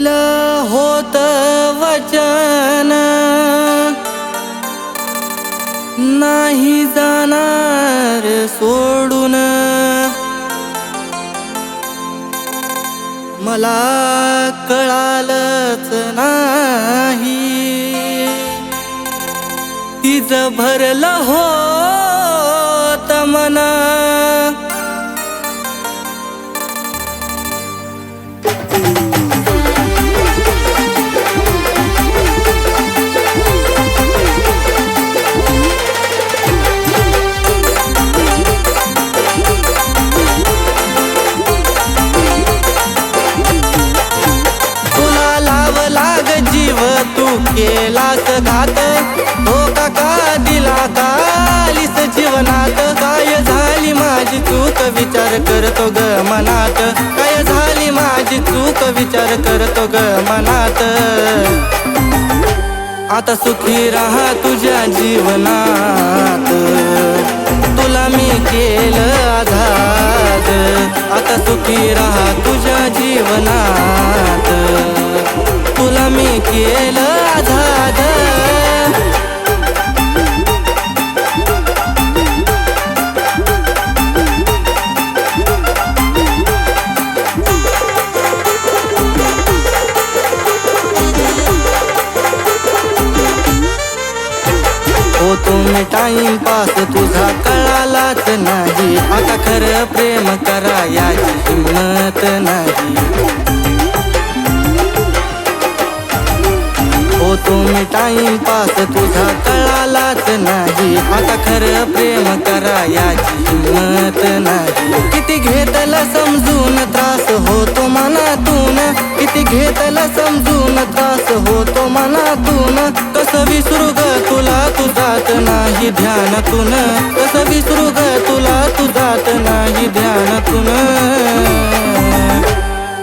दिलं होत वचन, नाही जाणार सोडून. मला कळालंच नाही तिचं भरलं होत मन. तू केलास घात, हो का दिला कालीस जीवनात. काय झाली माझी चूक विचार करतो ग मनात, काय झाली माझी चूक विचार करतो ग मनात. आता सुखी राहा तुझ्या जीवनात, तुला मी केलं आझाद. आता सुखी राहा तुझ्या जीवनात, तुला मी केलं आझाद. हो तुम्ही टाइमपास तुझा कळालाच नाही, आता खरं प्रेम करा याची हिम्मत नाही. हो तुम्ही टाइमपास तुझा कळालाच नाही, आता खरं प्रेम करा याची हिम्मत नाही. किती घेतलं समजून त्रास होतो मनातून, किती घेतलं समजून त्रास होतो मनातून. कसं विसरू ग तुला तू जात नाही ध्यानातून, कसं विसरू ग तुला तू जात नाही ध्यानातून.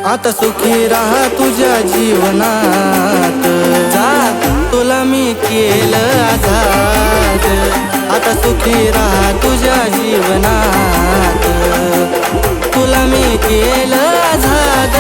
आता सुखी राहा तुझ्या जीवनात, तुला मी केलं आझाद. आता सुखी राहा तुझ्या जीवनात, तुला मी केलं आझाद.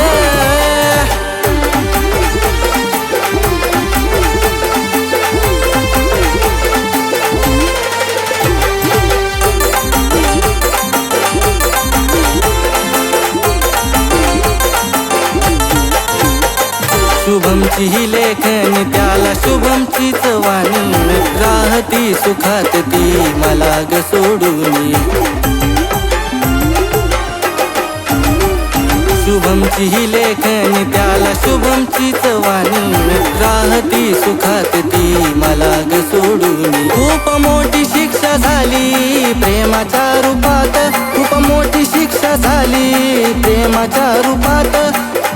शुभमची ही लेखणी त्याला शुभमचीच वाणी, राहती सुखात ती मला ग सोडून. शुभमची ही लेखणी त्याला शुभमचीच वाणी, राहती सुखात ती मला ग सोडून. खूप मोठी शिक्षा झाली प्रेमाच्या रूपात, खूप मोठी शिक्षा झाली प्रेमाच्या रूपात.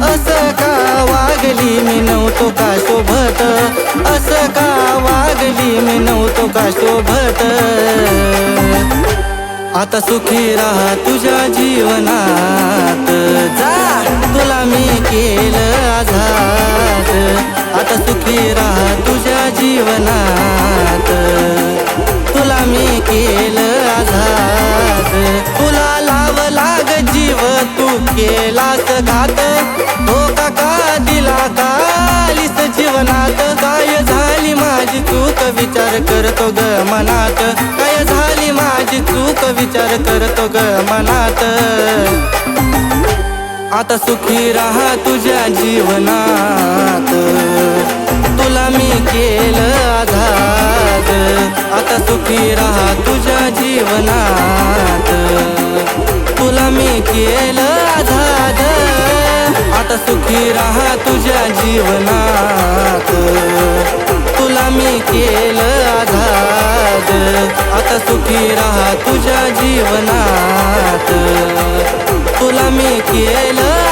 असं का वागली मी नव्हतो का शोभत, असं का वागली मी नव्हतो का शोभत. आता सुखी राहा तुझ्या जीवनात, तुला मी केलं आझाद. आता सुखी राहा तुझ्या जीवनात, तुला मी केलं आझाद. तुला लावला ग जीव तू केलास घात, हो का दिला कालीस जीवनात. काय झाली माझी चूक विचार करतो ग मनात, काय झाली माझी चूक विचार करतो ग मनात. आता सुखी राहा तुझ्या जीवनात, तुला मी केलं आझाद. आता सुखी राहा तुझ्या जीवनात, तुला मी केलं आझाद. आता सुखी राहा तुझ्या जीवनात, तुला मी केलं आझाद. आता सुखी राहा तुझ्या जीवनात, तुला मी केलं